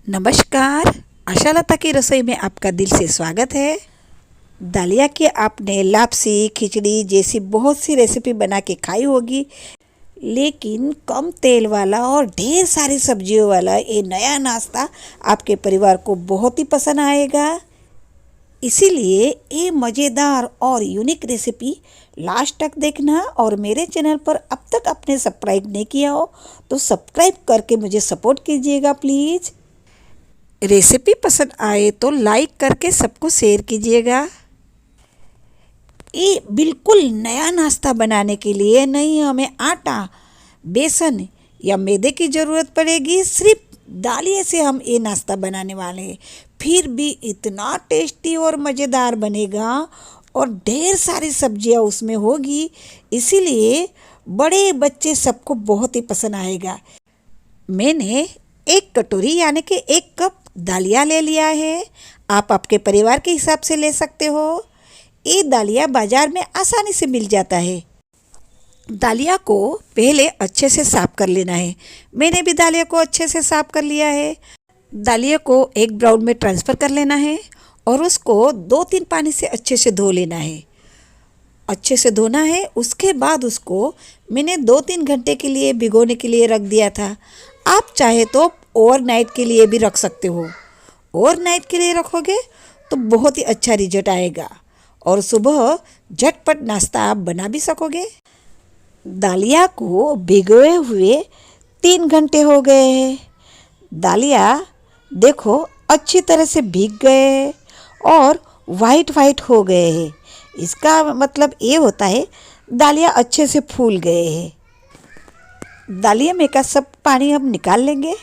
नमस्कार। आशा लता की रसोई में आपका दिल से स्वागत है। दालिया की आपने लापसी, खिचड़ी जैसी बहुत सी रेसिपी बना के खाई होगी, लेकिन कम तेल वाला और ढेर सारी सब्जियों वाला ये नया नाश्ता आपके परिवार को बहुत ही पसंद आएगा। इसीलिए ये मज़ेदार और यूनिक रेसिपी लास्ट तक देखना, और मेरे चैनल पर अब तक आपने सब्सक्राइब नहीं किया हो तो सब्सक्राइब करके मुझे सपोर्ट कीजिएगा प्लीज़। रेसिपी पसंद आए तो लाइक करके सबको शेयर कीजिएगा। ये बिल्कुल नया नाश्ता बनाने के लिए नहीं हमें आटा, बेसन या मैदे की ज़रूरत पड़ेगी। सिर्फ दालिये से हम ये नाश्ता बनाने वाले हैं, फिर भी इतना टेस्टी और मज़ेदार बनेगा और ढेर सारी सब्जियां उसमें होगी, इसीलिए बड़े बच्चे सबको बहुत ही पसंद आएगा। मैंने एक कटोरी यानी कि 1 कप दालिया ले लिया है। आप आपके परिवार के हिसाब से ले सकते हो। ये दालिया बाज़ार में आसानी से मिल जाता है। दालिया को पहले अच्छे से साफ़ कर लेना है। मैंने भी दालिया को अच्छे से साफ़ कर लिया है। दालिया को एक बाउल में ट्रांसफ़र कर लेना है और उसको 2-3 पानी से अच्छे से धो लेना है। अच्छे से धोना है। उसके बाद उसको मैंने 2-3 घंटे के लिए भिगोने के लिए रख दिया था। आप चाहे तो ओवरनाइट के लिए भी रख सकते हो। ओवरनाइट के लिए रखोगे तो बहुत ही अच्छा रिजल्ट आएगा और सुबह झटपट नाश्ता आप बना भी सकोगे। दालिया को भिगोए हुए 3 घंटे हो गए हैं। दालिया देखो अच्छी तरह से भीग गए हैं और वाइट वाइट हो गए हैं। इसका मतलब ये होता है दालिया अच्छे से फूल गए हैं। दालिया में का सब पानी हम निकाल लेंगे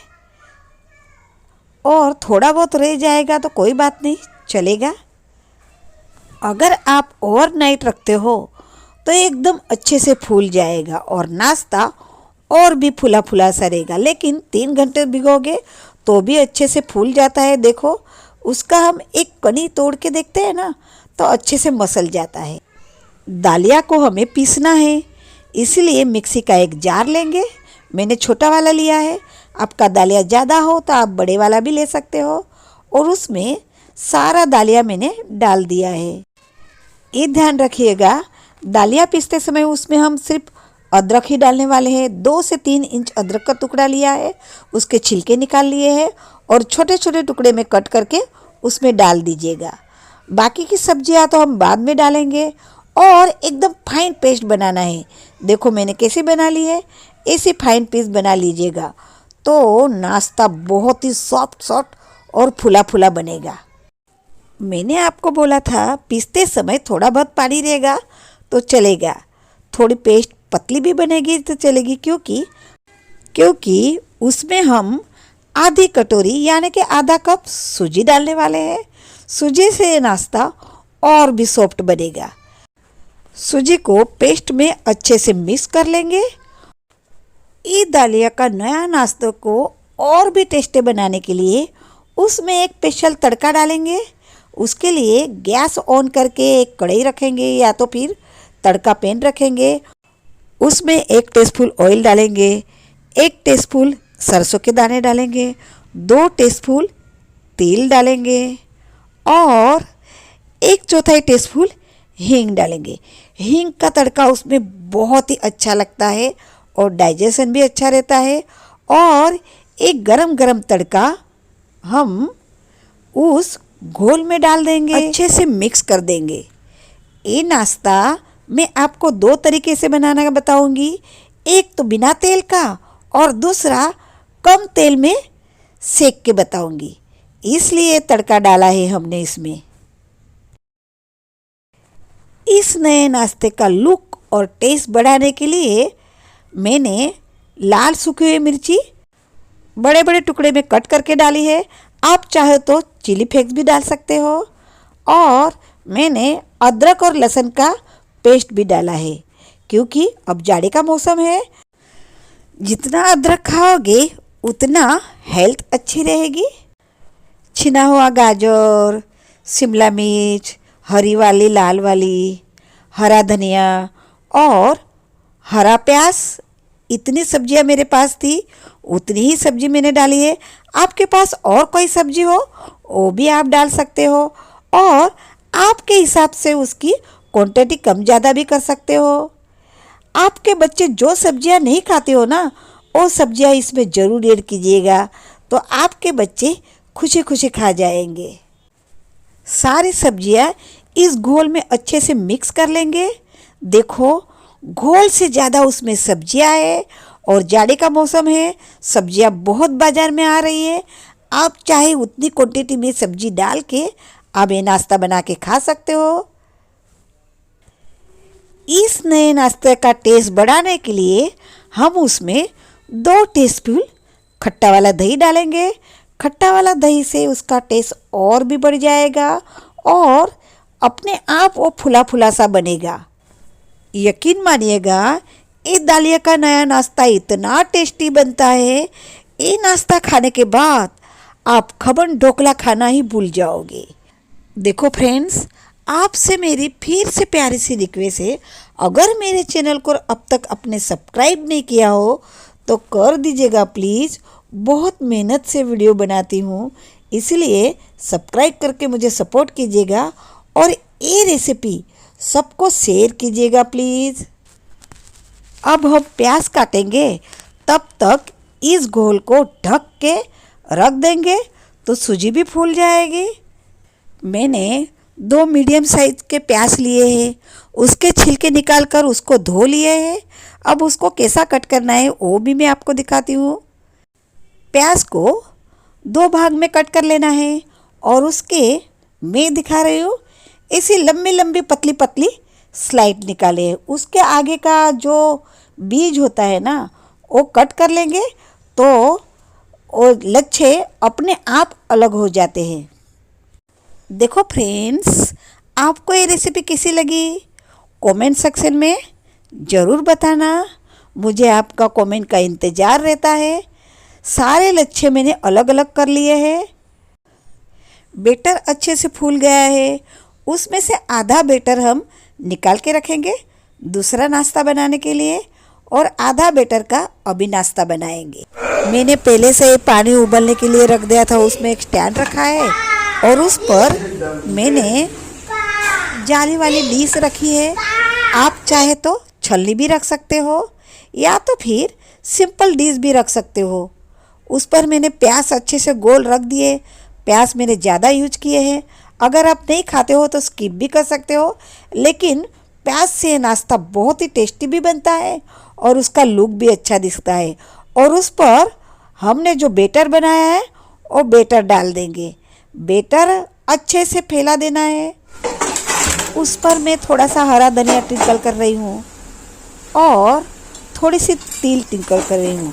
और थोड़ा बहुत रह जाएगा तो कोई बात नहीं, चलेगा। अगर आप ओवरनाइट रखते हो तो एकदम अच्छे से फूल जाएगा और नाश्ता और भी फूला फूला सा रहेगा। लेकिन 3 घंटे भिगोगे तो भी अच्छे से फूल जाता है। देखो उसका हम एक कणी तोड़ के देखते हैं ना, तो अच्छे से मसल जाता है। दालिया को हमें पीसना है, इसलिए मिक्सी का एक जार लेंगे। मैंने छोटा वाला लिया है। आपका दालिया ज़्यादा हो तो आप बड़े वाला भी ले सकते हो। और उसमें सारा दालिया मैंने डाल दिया है। ये ध्यान रखिएगा, दालिया पीसते समय उसमें हम सिर्फ अदरक ही डालने वाले हैं। 2 से 3 इंच अदरक का टुकड़ा लिया है, उसके छिलके निकाल लिए हैं और छोटे छोटे टुकड़े में कट करके उसमें डाल दीजिएगा। बाकी की सब्जियां तो हम बाद में डालेंगे। और एकदम फाइन पेस्ट बनाना है। देखो मैंने कैसे बना ली है, ऐसे फाइन पेस्ट बना लीजिएगा तो नाश्ता बहुत ही सॉफ्ट और फुला फुला बनेगा। मैंने आपको बोला था पीसते समय थोड़ा बहुत पानी रहेगा तो चलेगा, थोड़ी पेस्ट पतली भी बनेगी तो चलेगी, क्योंकि उसमें हम आधी कटोरी यानी कि आधा कप सूजी डालने वाले हैं। सूजी से नाश्ता और भी सॉफ्ट बनेगा। सूजी को पेस्ट में अच्छे से मिक्स कर लेंगे। ये दालिया का नया नाश्ते को और भी टेस्टी बनाने के लिए उसमें एक स्पेशल तड़का डालेंगे। उसके लिए गैस ऑन करके एक कढ़ाई रखेंगे या तो फिर तड़का पैन रखेंगे। उसमें 1 टीस्पून ऑयल डालेंगे, 1 टीस्पून सरसों के दाने डालेंगे, 2 टीस्पून तेल डालेंगे और 1/4 टीस्पून हींग डालेंगे। हींग का तड़का उसमें बहुत ही अच्छा लगता है और डाइजेशन भी अच्छा रहता है। और एक गरम गरम तड़का हम उस घोल में डाल देंगे, अच्छे से मिक्स कर देंगे। ये नाश्ता मैं आपको 2 तरीके से बनाना बताऊंगी। एक तो बिना तेल का और दूसरा कम तेल में सेक के बताऊंगी, इसलिए तड़का डाला है हमने इसमें। इस नए नाश्ते का लुक और टेस्ट बढ़ाने के लिए मैंने लाल सूखी हुई मिर्ची बड़े बड़े टुकड़े में कट करके डाली है। आप चाहे तो चिली फ्लेक्स भी डाल सकते हो। और मैंने अदरक और लहसुन का पेस्ट भी डाला है, क्योंकि अब जाड़े का मौसम है। जितना अदरक खाओगे उतना हेल्थ अच्छी रहेगी। छिना हुआ गाजर, शिमला मिर्च, हरी वाली, लाल वाली, हरा धनिया और हरा प्याज, इतनी सब्जियां मेरे पास थी। उतनी ही सब्जी मैंने डाली है। आपके पास और कोई सब्जी हो वो भी आप डाल सकते हो, और आपके हिसाब से उसकी क्वांटिटी कम ज़्यादा भी कर सकते हो। आपके बच्चे जो सब्जियां नहीं खाते हो ना, वो सब्जियां इसमें ज़रूर ऐड कीजिएगा, तो आपके बच्चे खुशी खुशी खा जाएंगे। सारी सब्जियां इस घोल में अच्छे से मिक्स कर लेंगे। देखो, घोल से ज़्यादा उसमें सब्जियां है, और जाड़े का मौसम है, सब्जियां बहुत बाज़ार में आ रही है। आप चाहे उतनी क्वांटिटी में सब्जी डाल के आप ये नाश्ता बना के खा सकते हो। इस नए नाश्ते का टेस्ट बढ़ाने के लिए हम उसमें 2 टीस्पून खट्टा वाला दही डालेंगे। खट्टा वाला दही से उसका टेस्ट और भी बढ़ जाएगा, और अपने आप वो फुला फुला सा बनेगा। यकीन मानिएगा, ये दालिया का नया नाश्ता इतना टेस्टी बनता है, ये नाश्ता खाने के बाद आप खमन ढोकला खाना ही भूल जाओगे। देखो फ्रेंड्स, आपसे मेरी फिर से प्यारी सी रिक्वेस्ट है, अगर मेरे चैनल को अब तक आपने सब्सक्राइब नहीं किया हो तो कर दीजिएगा प्लीज़। बहुत मेहनत से वीडियो बनाती हूँ, इसलिए सब्सक्राइब करके मुझे सपोर्ट कीजिएगा, और ये रेसिपी सबको शेयर कीजिएगा प्लीज़। अब हम प्याज काटेंगे, तब तक इस घोल को ढक के रख देंगे तो सूजी भी फूल जाएगी। मैंने 2 मीडियम साइज के प्याज लिए हैं, उसके छिलके निकाल कर उसको धो लिए हैं। अब उसको कैसा कट करना है वो भी मैं आपको दिखाती हूँ। प्याज को 2 भाग में कट कर लेना है, और उसके मैं दिखा रही हूँ ऐसी लंबी लंबी पतली पतली स्लाइड निकाले। उसके आगे का जो बीज होता है ना, वो कट कर लेंगे तो वो लच्छे अपने आप अलग हो जाते हैं। देखो फ्रेंड्स, आपको ये रेसिपी कैसी लगी कमेंट सेक्शन में ज़रूर बताना। मुझे आपका कमेंट का इंतज़ार रहता है। सारे लच्छे मैंने अलग अलग कर लिए हैं। बेटर अच्छे से फूल गया है, उसमें से आधा बेटर हम निकाल के रखेंगे दूसरा नाश्ता बनाने के लिए, और आधा बेटर का अभी नाश्ता बनाएंगे। मैंने पहले से पानी उबलने के लिए रख दिया था, उसमें एक स्टैंड रखा है, और उस पर मैंने जाली वाली डिश रखी है। आप चाहे तो छलनी भी रख सकते हो, या तो फिर सिंपल डिश भी रख सकते हो। उस पर मैंने प्याज अच्छे से गोल रख दिए। प्याज मैंने ज़्यादा यूज किए हैं। अगर आप नहीं खाते हो तो स्किप भी कर सकते हो, लेकिन प्याज से नाश्ता बहुत ही टेस्टी भी बनता है, और उसका लुक भी अच्छा दिखता है। और उस पर हमने जो बेटर बनाया है वो बेटर डाल देंगे। बेटर अच्छे से फैला देना है। उस पर मैं थोड़ा सा हरा धनिया ट्रिंकल कर रही हूँ, और थोड़ी सी तिल ट्रिंकल कर रही हूँ।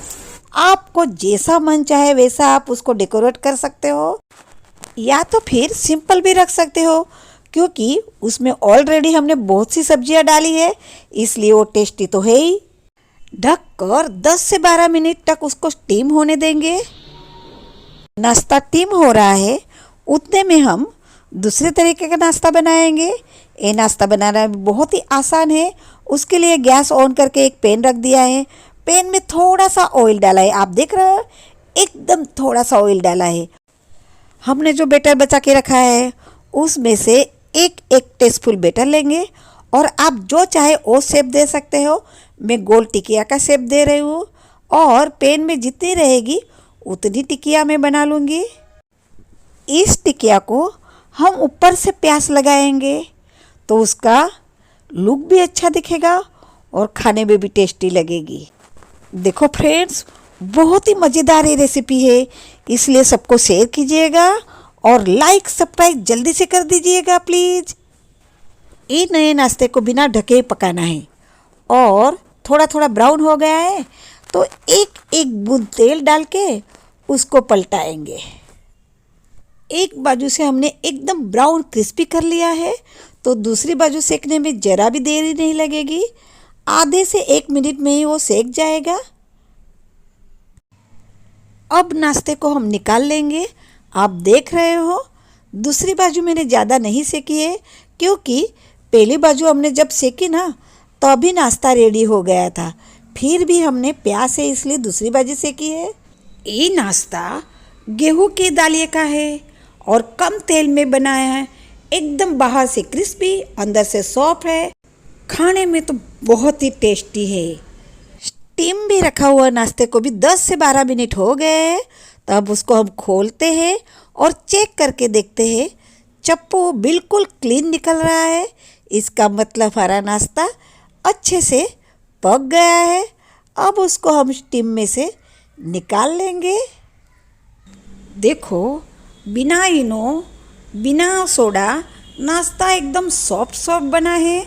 आपको जैसा मन चाहे वैसा आप उसको डेकोरेट कर सकते हो, या तो फिर सिंपल भी रख सकते हो, क्योंकि उसमें ऑलरेडी हमने बहुत सी सब्जियां डाली है, इसलिए वो टेस्टी तो है ही। ढककर 10 से 12 मिनट तक उसको स्टीम होने देंगे। नाश्ता स्टीम हो रहा है, उतने में हम दूसरे तरीके का नाश्ता बनाएंगे। ये नाश्ता बनाना बहुत ही आसान है। उसके लिए गैस ऑन करके एक पैन रख दिया है। पैन में थोड़ा सा ऑयल डाला है, आप देख रहे हो, एकदम थोड़ा सा ऑयल डाला है। हमने जो बैटर बचा के रखा है उसमें से एक टीस्पून बैटर लेंगे, और आप जो चाहे वो शेप दे सकते हो। मैं गोल टिकिया का शेप दे रही हूँ, और पैन में जितनी रहेगी उतनी टिकिया मैं बना लूँगी। इस टिकिया को हम ऊपर से प्याज लगाएंगे तो उसका लुक भी अच्छा दिखेगा और खाने में भी टेस्टी लगेगी। देखो फ्रेंड्स, बहुत ही मज़ेदार ये रेसिपी है, इसलिए सबको शेयर कीजिएगा और लाइक सब्सक्राइब जल्दी से कर दीजिएगा प्लीज़। ये नए नाश्ते को बिना ढके पकाना है, और थोड़ा थोड़ा ब्राउन हो गया है तो एक एक बूंद तेल डाल के उसको पलटाएंगे। एक बाजू से हमने एकदम ब्राउन क्रिस्पी कर लिया है, तो दूसरी बाजू सेकने में ज़रा भी देरी नहीं लगेगी। आधे से 1 मिनट में ही वो सेक जाएगा। अब नाश्ते को हम निकाल लेंगे। आप देख रहे हो, दूसरी बाजू मैंने ज़्यादा नहीं सेकी है, क्योंकि पहली बाजू हमने जब सेकी ना तभी नाश्ता रेडी हो गया था। फिर भी हमने प्याज से इसलिए दूसरी बाजू सेकी है। ये नाश्ता गेहूं के दालिये का है और कम तेल में बनाया है। एकदम बाहर से क्रिस्पी, अंदर से सॉफ्ट है। खाने में तो बहुत ही टेस्टी है। स्टीम भी रखा हुआ नाश्ते को भी 10 से 12 मिनट हो गए हैं। तब उसको हम खोलते हैं और चेक करके देखते हैं। चप्पू बिल्कुल क्लीन निकल रहा है। इसका मतलब हरा नाश्ता अच्छे से पक गया है। अब उसको हम स्टीम में से निकाल लेंगे। देखो, बिना इनो, बिना सोडा नाश्ता एकदम सॉफ्ट सॉफ्ट बना है।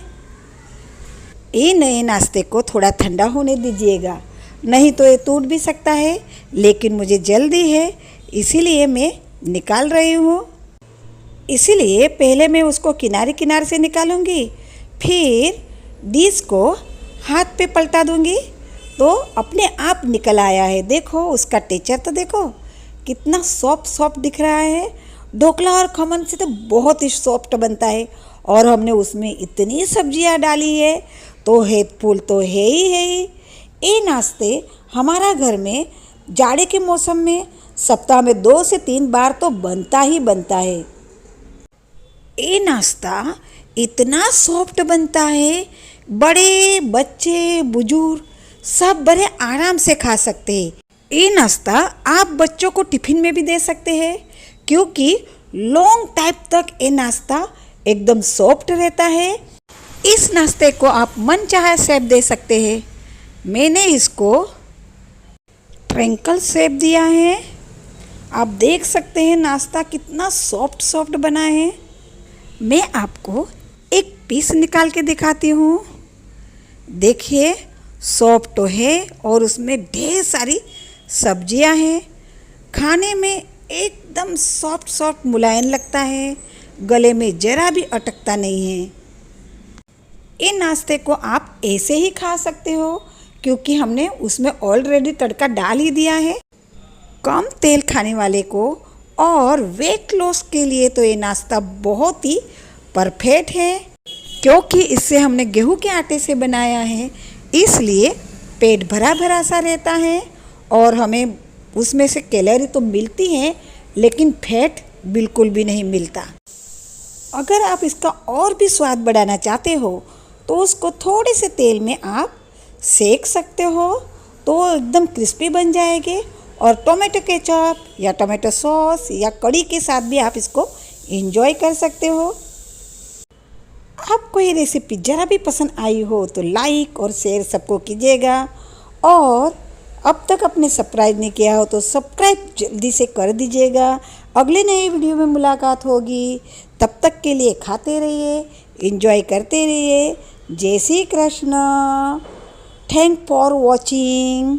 ये नए नाश्ते को थोड़ा ठंडा होने दीजिएगा, नहीं तो ये टूट भी सकता है। लेकिन मुझे जल्दी है, इसीलिए मैं निकाल रही हूँ। इसीलिए पहले मैं उसको किनारे किनारे से निकालूंगी, फिर डिश को हाथ पे पलटा दूंगी तो अपने आप निकल आया है। देखो, उसका टेक्सचर तो देखो कितना सॉफ्ट सॉफ्ट दिख रहा है। ढोकला और खमन से तो बहुत ही सॉफ्ट बनता है। और हमने उसमें इतनी सब्जियां डाली है तो हेल्पफुल तो है ही। ये नाश्ते हमारा घर में जाड़े के मौसम में सप्ताह में 2 से 3 बार तो बनता ही बनता है। ये नाश्ता इतना सॉफ्ट बनता है, बड़े बच्चे बुजुर्ग सब बड़े आराम से खा सकते हैं। ये नाश्ता आप बच्चों को टिफिन में भी दे सकते हैं, क्योंकि लॉन्ग टाइम तक ये नाश्ता एकदम सॉफ्ट रहता है। इस नाश्ते को आप मनचाहा शेप दे सकते हैं। मैंने इसको ट्रायंगल शेप दिया है। आप देख सकते हैं नाश्ता कितना सॉफ्ट सॉफ्ट बना है। मैं आपको एक पीस निकाल के दिखाती हूँ। देखिए, सॉफ्ट तो है और उसमें ढेर सारी सब्जियां हैं। खाने में एकदम सॉफ्ट सॉफ्ट मुलायम लगता है, गले में जरा भी अटकता नहीं है। इन नाश्ते को आप ऐसे ही खा सकते हो, क्योंकि हमने उसमें ऑलरेडी तड़का डाल ही दिया है। कम तेल खाने वाले को और वेट लॉस के लिए तो ये नाश्ता बहुत ही परफेक्ट है, क्योंकि इससे हमने गेहूं के आटे से बनाया है। इसलिए पेट भरा भरा सा रहता है और हमें उसमें से कैलोरी तो मिलती है, लेकिन फैट बिल्कुल भी नहीं मिलता। अगर आप इसका और भी स्वाद बढ़ाना चाहते हो तो उसको थोड़े से तेल में आप सेक सकते हो, तो एकदम क्रिस्पी बन जाएंगे। और टोमेटो केचप या टोमेटो सॉस या कड़ी के साथ भी आप इसको एंजॉय कर सकते हो। आपको ये रेसिपी ज़रा भी पसंद आई हो तो लाइक और शेयर सबको कीजिएगा। और अब तक आपने सब्सक्राइब नहीं किया हो तो सब्सक्राइब जल्दी से कर दीजिएगा। अगले नए वीडियो में मुलाकात होगी। तब तक के लिए खाते रहिए, एंजॉय करते रहिए। जय Shri Krishna. Thank for watching.